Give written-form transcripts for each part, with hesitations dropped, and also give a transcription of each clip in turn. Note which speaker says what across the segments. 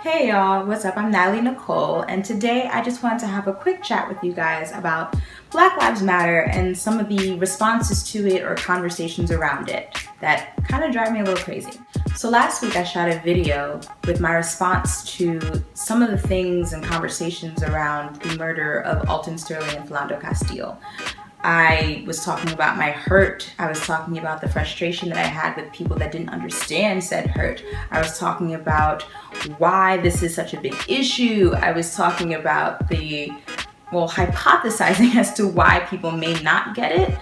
Speaker 1: Hey y'all, what's up? I'm Natali.Nicole, and today I just wanted to have a quick chat with you guys about Black Lives Matter and some of the responses to it or conversations around it that kind of drive me a little crazy. So last week I shot a video with my response to some of the things and conversations around the murder of Alton Sterling and Philando Castile. I was talking about my hurt. I was talking about the frustration that I had with people that didn't understand said hurt. I was talking about why this is such a big issue. I was talking about hypothesizing as to why people may not get it,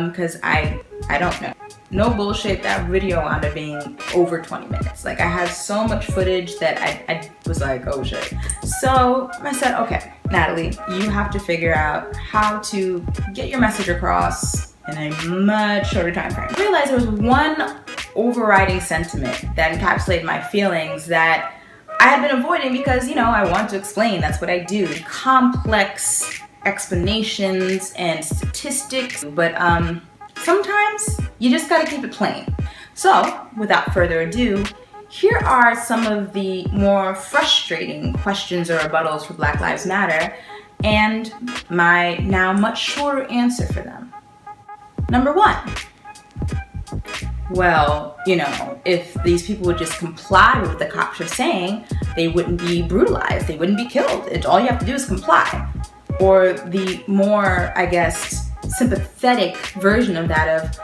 Speaker 1: because I don't know. No bullshit, that video wound up being over 20 minutes. Like, I had so much footage that I was like, oh shit. So I said, okay, Natalie, you have to figure out how to get your message across in a much shorter time frame. I realized there was one overriding sentiment that encapsulated my feelings that I had been avoiding because, I want to explain. That's what I do. Complex explanations and statistics, but sometimes you just gotta keep it plain. So, without further ado, here are some of the more frustrating questions or rebuttals for Black Lives Matter and my now much shorter answer for them. Number one, well, if these people would just comply with what the cops are saying, they wouldn't be brutalized, they wouldn't be killed. All you have to do is comply. Or the more, sympathetic version of that of,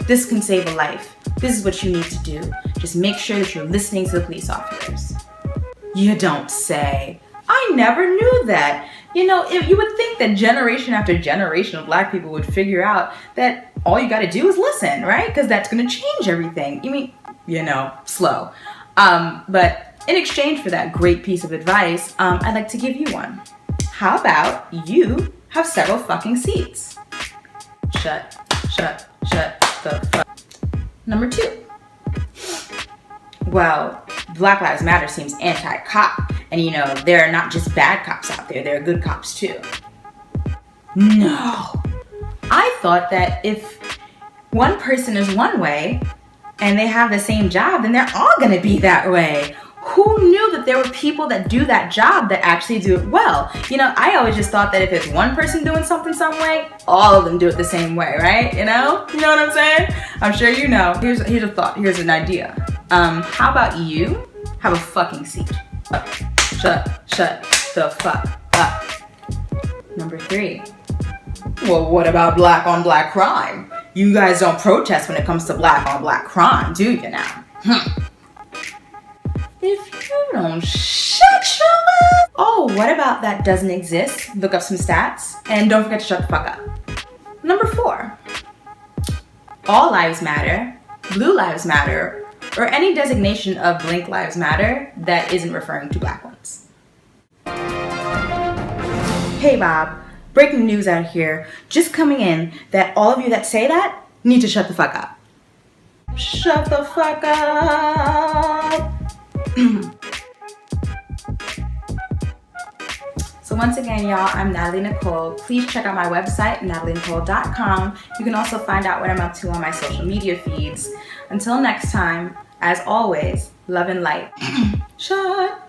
Speaker 1: this can save a life. This is what you need to do. Just make sure that you're listening to the police officers. You don't say. I never knew that. If you would think that generation after generation of Black people would figure out that all you gotta do is listen, right? Because that's gonna change everything. Slow. But in exchange for that great piece of advice, I'd like to give you one. How about you have several fucking seats? Shut the fuck. Number two. Well, Black Lives Matter seems anti-cop, and there are not just bad cops out there, there are good cops too. No. I thought that if one person is one way and they have the same job, then they're all gonna be that way. Who knew that there were people that do that job that actually do it well? I always just thought that if it's one person doing something some way, all of them do it the same way, right? You know what I'm saying? I'm sure you know. Here's a thought, here's an idea. How about you have a fucking seat? Shut the fuck up. Number three. Well, what about black on black crime? You guys don't protest when it comes to black on black crime, do you now? If you don't shut your ass. Oh, what about that doesn't exist? Look up some stats and don't forget to shut the fuck up. Number four. All lives matter, blue lives matter, or any designation of Blink Lives Matter that isn't referring to Black ones. Hey Bob, breaking news out here, just coming in that all of you that say that need to shut the fuck up. Shut the fuck up. So once again, y'all, I'm Natali.Nicole. Please check out my website, NataliNicole.com. You can also find out what I'm up to on my social media feeds. Until next time, as always, love and light. Shut.